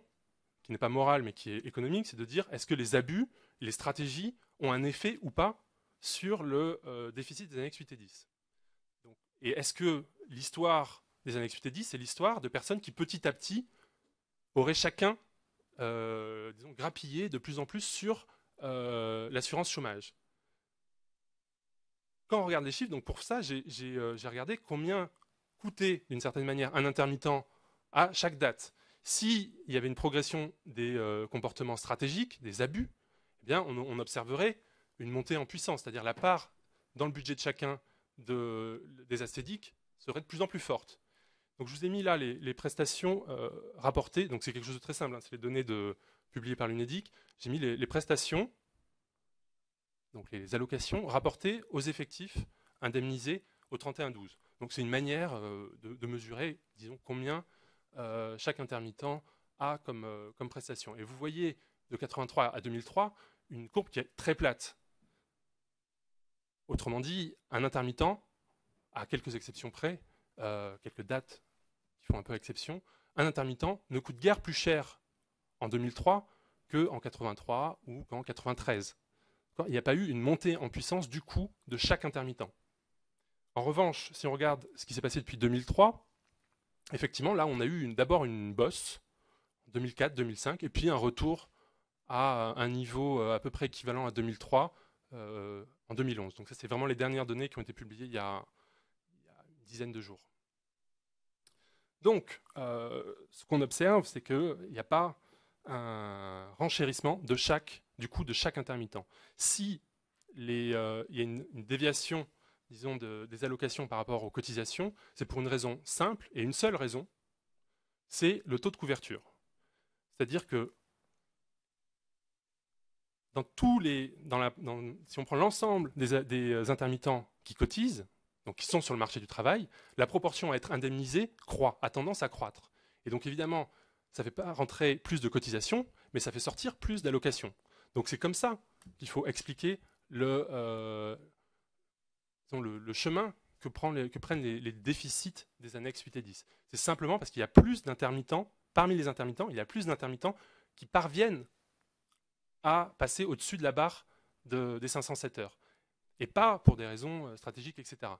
qui n'est pas morale mais qui est économique, c'est de dire est-ce que les abus, les stratégies ont un effet ou pas sur le déficit des annexes 8 et 10. Donc, et est-ce que l'histoire des annexes 8 et 10, c'est l'histoire de personnes qui petit à petit auraient chacun disons, grappillé de plus en plus sur l'assurance chômage. Quand on regarde les chiffres, donc pour ça, j'ai regardé combien coûtait d'une certaine manière un intermittent à chaque date. S'il y avait une progression des comportements stratégiques, des abus, eh bien, on observerait une montée en puissance, c'est-à-dire la part dans le budget de chacun des astédiques serait de plus en plus forte. Donc je vous ai mis là les prestations rapportées, donc c'est quelque chose de très simple, hein, c'est les données publiées par l'UNEDIC. J'ai mis les prestations, donc les allocations rapportées aux effectifs indemnisés au 31-12. Donc c'est une manière de mesurer, disons, combien chaque intermittent a comme prestation. Et vous voyez de 83 à 2003 une courbe qui est très plate. Autrement dit, un intermittent, à quelques exceptions près, quelques dates qui font un peu exception, un intermittent ne coûte guère plus cher en 2003 qu'en 83 ou qu'en 93. Il n'y a pas eu une montée en puissance du coût de chaque intermittent. En revanche, si on regarde ce qui s'est passé depuis 2003, effectivement, là, on a eu d'abord une bosse, 2004-2005, et puis un retour à un niveau à peu près équivalent à 2003 en 2011. Donc ça, c'est vraiment les dernières données qui ont été publiées il y a une dizaine de jours. Donc, ce qu'on observe, c'est qu'il n'y a pas un renchérissement du coût de chaque intermittent. Si il y a une déviation, disons, des allocations par rapport aux cotisations, c'est pour une raison simple et une seule raison, c'est le taux de couverture. C'est-à-dire que si on prend l'ensemble des intermittents qui cotisent, donc qui sont sur le marché du travail, la proportion à être indemnisée a tendance à croître. Et donc évidemment, ça ne fait pas rentrer plus de cotisations, mais ça fait sortir plus d'allocations. Donc c'est comme ça qu'il faut expliquer le chemin que prennent les déficits des annexes 8 et 10. C'est simplement parce qu'il y a plus d'intermittents, parmi les intermittents, il y a plus d'intermittents qui parviennent à passer au-dessus de la barre des 507 heures. Et pas pour des raisons stratégiques, etc.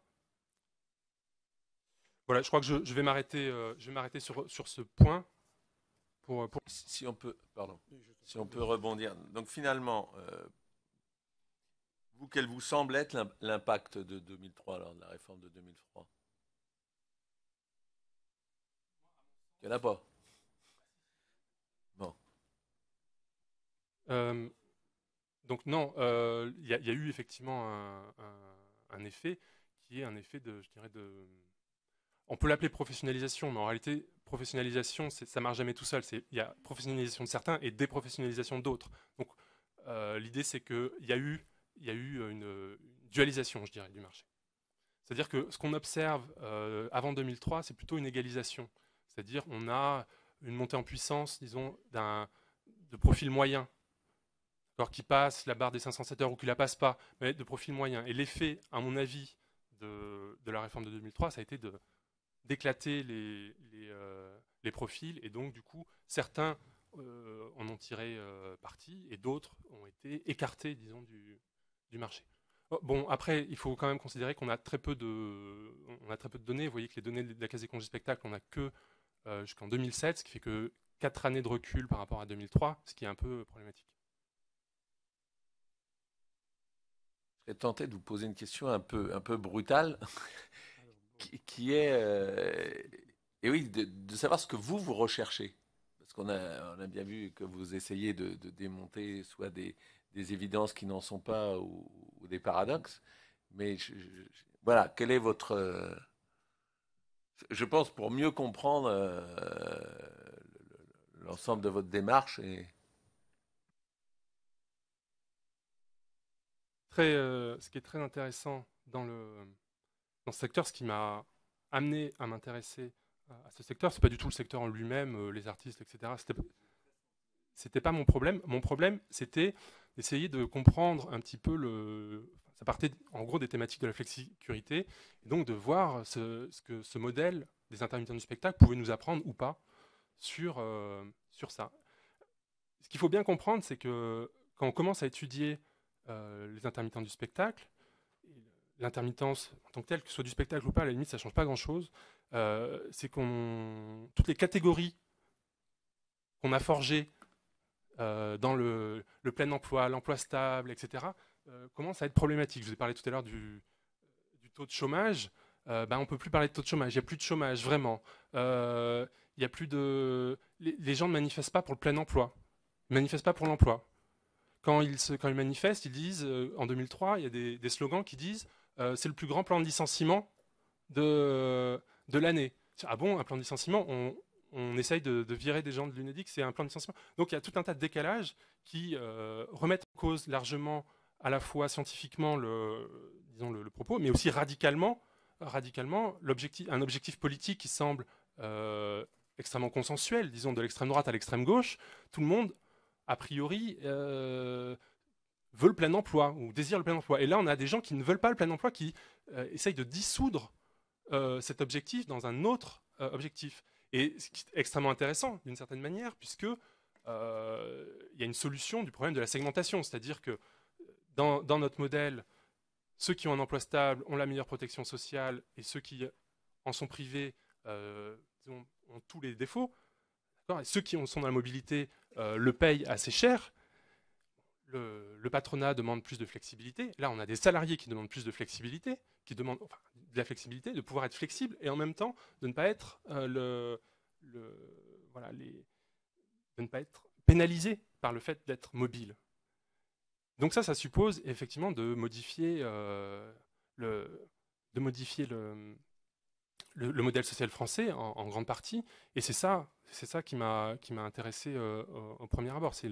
Voilà, je crois que je vais m'arrêter sur ce point. Si on peut rebondir. Donc finalement, quel vous semble être l'impact de 2003, alors, de la réforme de 2003? Il n'y en a pas. Bon. Donc non, il y a eu effectivement un effet qui est un effet on peut l'appeler professionnalisation, mais en réalité, professionnalisation, ça ne marche jamais tout seul. Il y a professionnalisation de certains et déprofessionnalisation d'autres. Donc l'idée, c'est qu'il y a eu une dualisation, je dirais, du marché. C'est-à-dire que ce qu'on observe avant 2003, c'est plutôt une égalisation. C'est-à-dire on a une montée en puissance, disons, de profil moyen, qui passe la barre des 507 heures ou qui ne la passe pas, mais de profil moyen. Et l'effet, à mon avis, de la réforme de 2003, ça a été d'éclater les profils, et donc du coup, certains en ont tiré parti, et d'autres ont été écartés, disons, du marché. Bon, après, il faut quand même considérer qu'on a très peu de données. Vous voyez que les données de la Caisse des congés spectacles, on n'a que jusqu'en 2007, ce qui fait que 4 années de recul par rapport à 2003, ce qui est un peu problématique. Je serais tenté de vous poser une question un peu brutale, qui est, et oui, de savoir ce que vous recherchez. Parce on a bien vu que vous essayez de démonter soit des évidences qui n'en sont pas ou des paradoxes. Mais voilà, quel est votre... je pense pour mieux comprendre l'ensemble de votre démarche. Ce qui est très intéressant dans ce secteur, ce qui m'a amené à m'intéresser à ce secteur, c'est pas du tout le secteur en lui-même, les artistes, etc. C'était pas mon problème. Mon problème, c'était d'essayer de comprendre un petit peu ça partait en gros des thématiques de la flexicurité, et donc de voir ce que ce modèle des intermittents du spectacle pouvait nous apprendre ou pas sur ça. Ce qu'il faut bien comprendre, c'est que quand on commence à étudier les intermittents du spectacle, l'intermittence en tant que telle, que ce soit du spectacle ou pas, à la limite, ça ne change pas grand-chose. C'est toutes les catégories qu'on a forgées dans le plein emploi, l'emploi stable, etc., commencent à être problématiques. Je vous ai parlé tout à l'heure du taux de chômage. On ne peut plus parler de taux de chômage. Il n'y a plus de chômage, vraiment. Il y a plus de... Les gens ne manifestent pas pour le plein emploi. Ils ne manifestent pas pour l'emploi. Quand ils manifestent, ils disent, en 2003, il y a des slogans qui disent c'est le plus grand plan de licenciement de l'année. Ah bon, un plan de licenciement, on essaye de virer des gens de l'UNEDIC, c'est un plan de licenciement. Donc il y a tout un tas de décalages qui remettent en cause largement, à la fois scientifiquement le propos, mais aussi radicalement un objectif politique qui semble extrêmement consensuel, disons de l'extrême droite à l'extrême gauche. Tout le monde, a priori, veut le plein emploi ou désire le plein emploi. Et là, on a des gens qui ne veulent pas le plein emploi, qui essayent de dissoudre cet objectif dans un autre objectif. Et ce qui est extrêmement intéressant, d'une certaine manière, puisque il y a une solution du problème de la segmentation. C'est-à-dire que dans notre modèle, ceux qui ont un emploi stable ont la meilleure protection sociale, et ceux qui en sont privés ont tous les défauts. Et ceux qui sont dans la mobilité le payent assez cher. Le patronat demande plus de flexibilité. Là, on a des salariés qui demandent plus de flexibilité, qui demandent de la flexibilité, de pouvoir être flexible et en même temps de ne pas être de ne pas être pénalisé par le fait d'être mobile. Donc ça suppose effectivement de modifier le modèle social français en grande partie. Et c'est ça qui m'a intéressé au premier abord. C'est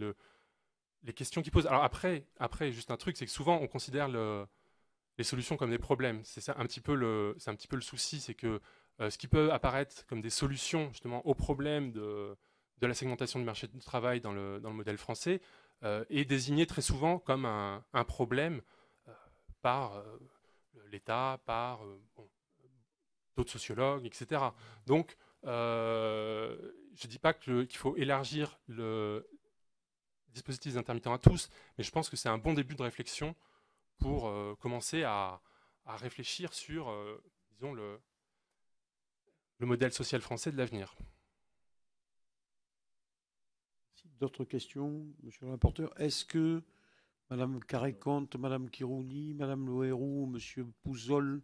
les questions qu'ils posent. Alors après, juste un truc, c'est que souvent on considère les solutions comme des problèmes. C'est ça un petit peu le souci, c'est que ce qui peut apparaître comme des solutions justement aux problèmes de la segmentation du marché du travail dans le modèle français est désigné très souvent comme un problème par l'État, par d'autres sociologues, etc. Donc, je ne dis pas qu'il faut élargir le dispositif des intermittents à tous, mais je pense que c'est un bon début de réflexion pour commencer à réfléchir sur, disons, le modèle social français de l'avenir. D'autres questions, monsieur le rapporteur? Est-ce que Madame Carré-Comte, Madame Khirouni, Madame Lohéroux, Monsieur Pouzol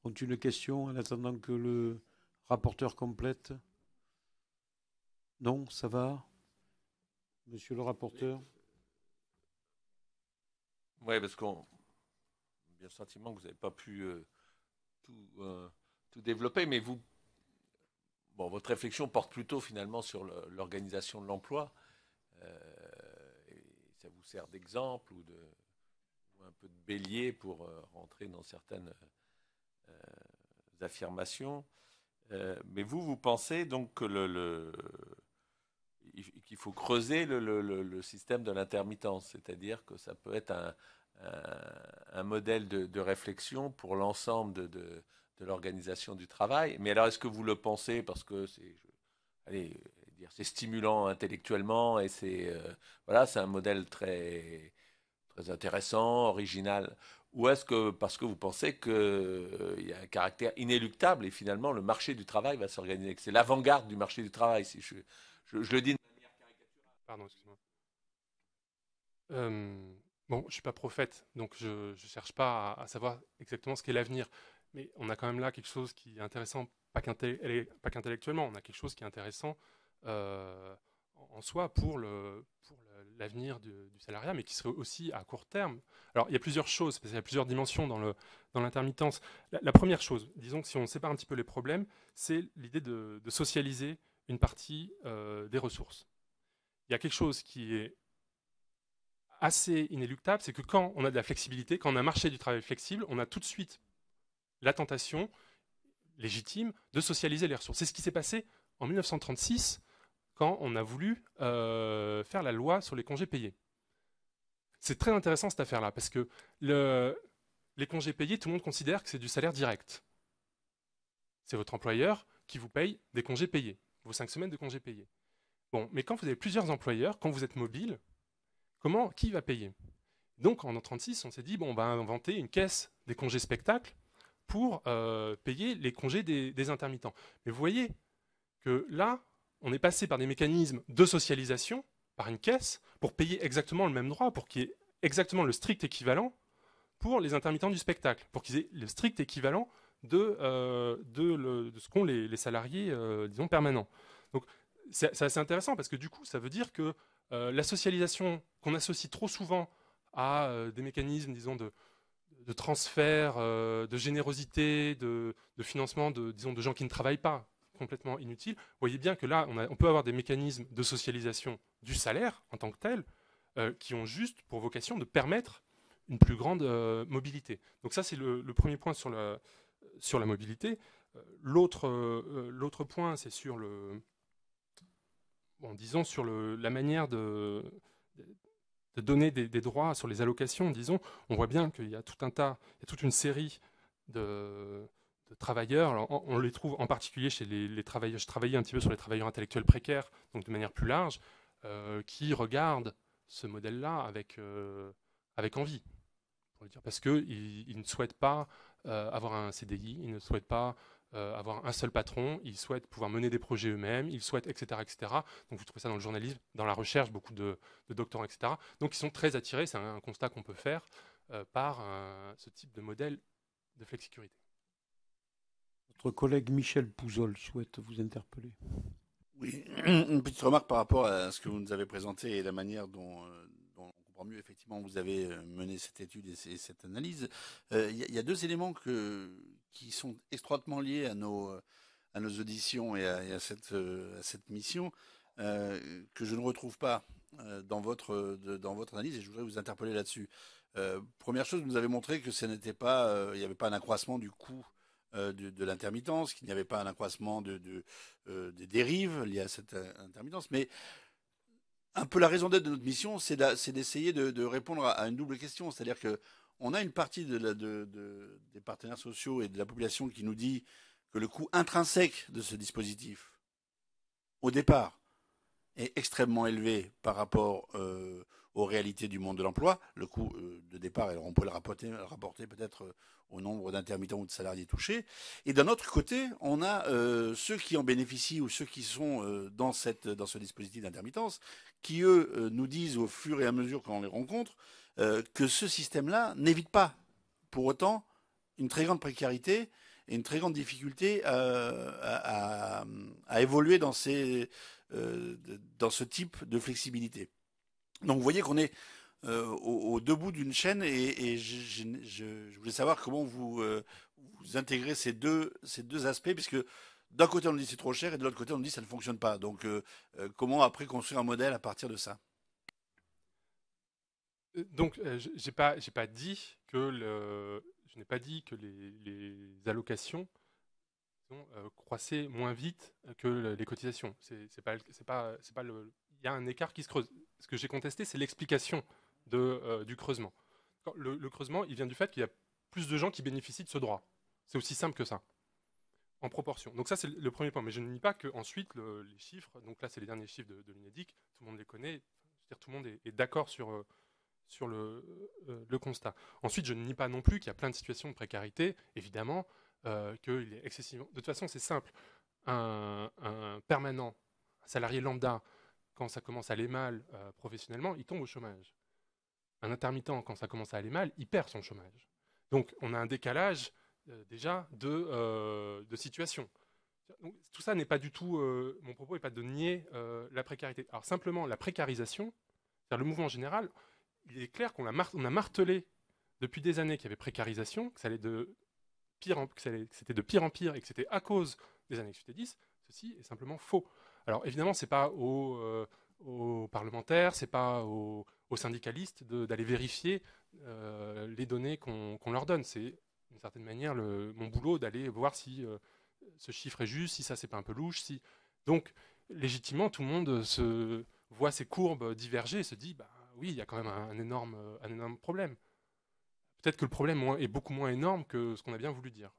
ont une question en attendant que le rapporteur complète? Non, ça va? Monsieur le rapporteur? Oui, parce qu'on a bien le sentiment que vous n'avez pas pu tout développer, mais votre réflexion porte plutôt finalement sur l'organisation de l'emploi. Et ça vous sert d'exemple ou un peu de bélier pour rentrer dans certaines affirmations. Mais vous pensez donc que qu'il faut creuser le système de l'intermittence, c'est-à-dire que ça peut être un modèle de réflexion pour l'ensemble de l'organisation du travail. Mais alors, est-ce que vous le pensez parce que c'est stimulant intellectuellement et c'est un modèle très, très intéressant, original, ou est-ce que parce que vous pensez qu'il y a un caractère inéluctable et finalement le marché du travail va s'organiser, que c'est l'avant-garde du marché du travail, si je le dis de manière caricaturale. Pardon, excusez-moi. Je ne suis pas prophète, donc je ne cherche pas à savoir exactement ce qu'est l'avenir. Mais on a quand même là quelque chose qui est intéressant, pas qu'intellectuellement, on a quelque chose qui est intéressant en soi pour l'avenir du salariat, mais qui serait aussi à court terme. Alors, il y a plusieurs choses, parce qu'il y a plusieurs dimensions dans l'intermittence. La première chose, disons que si on sépare un petit peu les problèmes, c'est l'idée de socialiser une partie des ressources. Il y a quelque chose qui est assez inéluctable, c'est que quand on a de la flexibilité, quand on a un marché du travail flexible, on a tout de suite la tentation légitime de socialiser les ressources. C'est ce qui s'est passé en 1936 quand on a voulu faire la loi sur les congés payés. C'est très intéressant cette affaire-là, parce que les congés payés, tout le monde considère que c'est du salaire direct. C'est votre employeur qui vous paye des congés payés, vos 5 semaines de congés payés. Bon, mais quand vous avez plusieurs employeurs, quand vous êtes mobile, qui va payer? Donc en 1936, on s'est dit, bon, on va inventer une caisse des congés spectacles pour payer les congés des intermittents. Mais vous voyez que là, on est passé par des mécanismes de socialisation, par une caisse, pour payer exactement le même droit, pour qu'il y ait exactement le strict équivalent pour les intermittents du spectacle, pour qu'ils aient le strict équivalent de ce qu'ont les salariés, disons, permanents. Donc c'est assez intéressant, parce que du coup, ça veut dire que la socialisation qu'on associe trop souvent à des mécanismes, disons, de transfert, de générosité, de financement disons, de gens qui ne travaillent pas, complètement inutiles. Vous voyez bien que là, on peut avoir des mécanismes de socialisation du salaire en tant que tel, qui ont juste pour vocation de permettre une plus grande mobilité. Donc ça, c'est le premier point sur la mobilité. L'autre point, c'est sur disons, sur la manière de donner des droits sur les allocations, disons. On voit bien qu'il y a tout un tas, il y a toute une série de travailleurs. Alors, on les trouve en particulier chez les travailleurs. Je travaillais un petit peu sur les travailleurs intellectuels précaires, donc de manière plus large, qui regardent ce modèle-là avec envie, pour le dire, parce qu'ils ne souhaitent pas avoir un CDI, ils ne souhaitent pas avoir un seul patron, ils souhaitent pouvoir mener des projets eux-mêmes, ils souhaitent, etc., etc. Donc vous trouvez ça dans le journalisme, dans la recherche, beaucoup de doctorants, etc. Donc ils sont très attirés, c'est un constat qu'on peut faire, par ce type de modèle de flexicurité. Votre collègue Michel Pouzol souhaite vous interpeller. Oui, une petite remarque par rapport à ce que vous nous avez présenté et la manière dont on comprend mieux effectivement vous avez mené cette étude et cette analyse. Il y a deux éléments qui sont étroitement liés à nos auditions et à cette mission que je ne retrouve pas dans votre analyse et je voudrais vous interpeller là-dessus. Première chose, vous nous avez montré que ce n'était pas, il n'y avait pas un accroissement du coût de l'intermittence, qu'il n'y avait pas un accroissement des dérives liées à cette intermittence. Mais un peu la raison d'être de notre mission, c'est d'essayer de répondre à une double question. C'est-à-dire que on a une partie des partenaires sociaux et de la population qui nous dit que le coût intrinsèque de ce dispositif, au départ, est extrêmement élevé par rapport aux réalités du monde de l'emploi. Le coût de départ, on peut le rapporter peut-être au nombre d'intermittents ou de salariés touchés. Et d'un autre côté, on a ceux qui en bénéficient ou ceux qui sont dans ce dispositif d'intermittence, qui eux nous disent au fur et à mesure qu'on les rencontre que ce système-là n'évite pas pour autant une très grande précarité et une très grande difficulté à évoluer dans ce type de flexibilité. Donc vous voyez qu'on est au debout d'une chaîne et je voulais savoir comment vous intégrez ces deux aspects, puisque d'un côté on nous dit c'est trop cher et de l'autre côté on nous dit ça ne fonctionne pas. Donc comment après construire un modèle à partir de ça? Donc j'ai pas dit que je n'ai pas dit que les allocations croissaient moins vite que les cotisations. C'est pas le. Il y a un écart qui se creuse. Ce que j'ai contesté, c'est l'explication du creusement. Le creusement, il vient du fait qu'il y a plus de gens qui bénéficient de ce droit. C'est aussi simple que ça, en proportion. Donc ça, c'est le premier point. Mais je ne nie pas qu'ensuite, les chiffres, donc là, c'est les derniers chiffres de l'UNEDIC, tout le monde les connaît, c'est-à-dire tout le monde est d'accord sur le constat. Ensuite, je ne nie pas non plus qu'il y a plein de situations de précarité, évidemment, qu'il est excessivement. De toute façon, c'est simple. Un permanent, un salarié lambda, quand ça commence à aller mal professionnellement, il tombe au chômage. Un intermittent, quand ça commence à aller mal, il perd son chômage. Donc, on a un décalage déjà de situation. Donc, tout ça n'est pas du tout. Mon propos n'est pas de nier la précarité. Alors simplement, la précarisation, c'est-à-dire le mouvement général, il est clair qu'on on a martelé depuis des années qu'il y avait précarisation, que ça allait de que c'était de pire en pire et que c'était à cause des années 70. Ceci est simplement faux. Alors évidemment, c'est pas aux parlementaires, c'est pas aux syndicalistes d'aller vérifier les données qu'on leur donne. C'est d'une certaine manière mon boulot d'aller voir si ce chiffre est juste, si ça c'est pas un peu louche. Donc légitimement, tout le monde se voit ces courbes diverger et se dit bah oui, il y a quand même un énorme problème. Peut-être que le problème est beaucoup moins énorme que ce qu'on a bien voulu dire.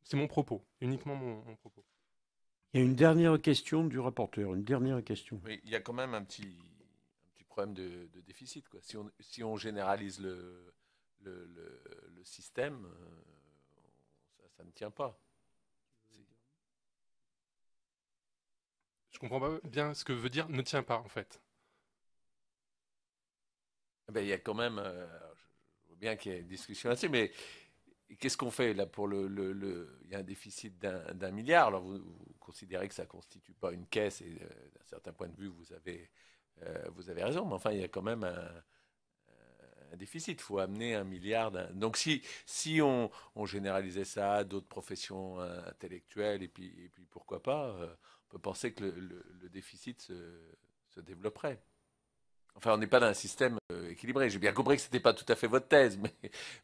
C'est mon propos, uniquement mon propos. Il y a une dernière question du rapporteur, une dernière question. Oui, il y a quand même un petit problème de déficit, quoi. Si on généralise le système, ça ne tient pas. Je comprends pas bien ce que veut dire ne tient pas, en fait. Ben, il y a quand même, je vois bien qu'il y a une discussion là-dessus, mais qu'est-ce qu'on fait là pour il y a un déficit d'1 milliard. Alors vous considérez que ça constitue pas une caisse et d'un certain point de vue vous avez raison, mais enfin il y a quand même un déficit. Il faut amener 1 milliard. Donc si on généralisait ça à d'autres professions intellectuelles et puis pourquoi pas, on peut penser que le déficit se développerait. Enfin, on n'est pas dans un système équilibré. J'ai bien compris que ce n'était pas tout à fait votre thèse,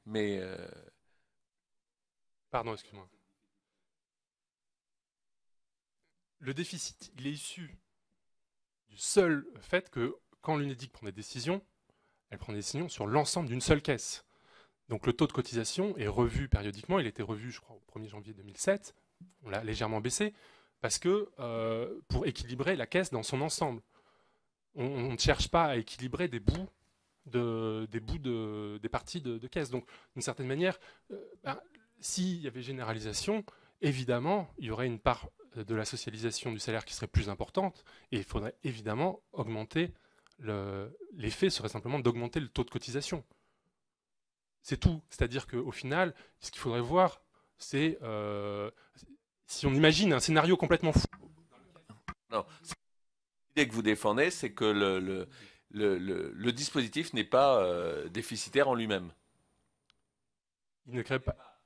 mais Pardon, excuse-moi. Le déficit, il est issu du seul fait que quand l'UNEDIC prend des décisions, elle prend des décisions sur l'ensemble d'une seule caisse. Donc le taux de cotisation est revu périodiquement. Il était revu, je crois, au 1er janvier 2007. On l'a légèrement baissé parce que pour équilibrer la caisse dans son ensemble. On ne cherche pas à équilibrer des parties de caisse. Donc, d'une certaine manière, s'il y avait généralisation, évidemment, il y aurait une part de la socialisation du salaire qui serait plus importante, et il faudrait évidemment augmenter l'effet serait simplement d'augmenter le taux de cotisation. C'est tout. C'est-à-dire qu'au final, ce qu'il faudrait voir, c'est si on imagine un scénario complètement fou. non. L'idée que vous défendez, c'est que le dispositif n'est pas déficitaire en lui-même. Il ne crée pas.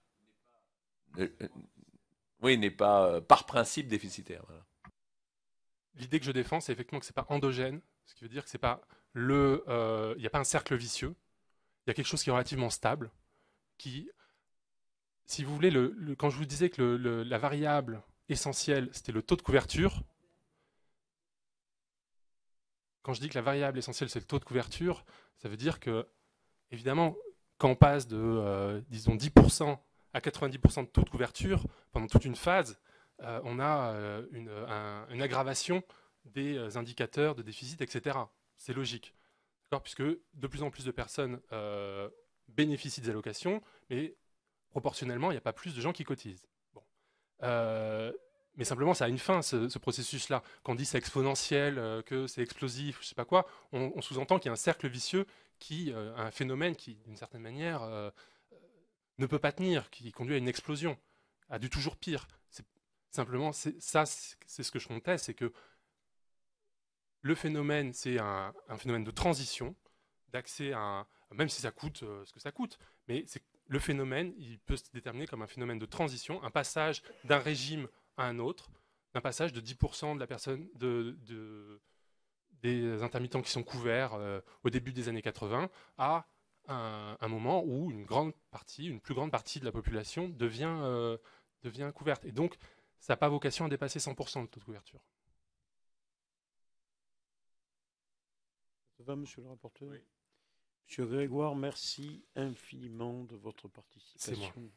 Oui, il n'est pas par principe déficitaire. Voilà. L'idée que je défends, c'est effectivement que c'est pas endogène, ce qui veut dire que c'est pas il n'y a pas un cercle vicieux. Il y a quelque chose qui est relativement stable, qui, si vous voulez, quand je vous disais que la variable essentielle, c'était le taux de couverture. Quand je dis que la variable essentielle, c'est le taux de couverture, ça veut dire que, évidemment, quand on passe de, disons, 10% à 90% de taux de couverture, pendant toute une phase, on a une aggravation des indicateurs de déficit, etc. C'est logique, puisque de plus en plus de personnes bénéficient des allocations, mais proportionnellement, il n'y a pas plus de gens qui cotisent. Bon. Mais simplement, ça a une fin, ce processus-là. Quand on dit c'est exponentiel, que c'est explosif, je ne sais pas quoi, on sous-entend qu'il y a un cercle vicieux, un phénomène qui, d'une certaine manière, ne peut pas tenir, qui conduit à une explosion, à du toujours pire. Simplement, c'est ce que je conteste, c'est que le phénomène, c'est un phénomène de transition, d'accès à même si ça coûte ce que ça coûte, mais le phénomène, il peut se déterminer comme un phénomène de transition, un passage d'un régime à un autre, d'un passage de 10% de la personne, des intermittents qui sont couverts au début des années 80 à un moment où une plus grande partie de la population devient couverte. Et donc, ça n'a pas vocation à dépasser 100% de taux de couverture. Ça va, monsieur le rapporteur? Oui. Monsieur Grégoire, merci infiniment de votre C'est moi. participation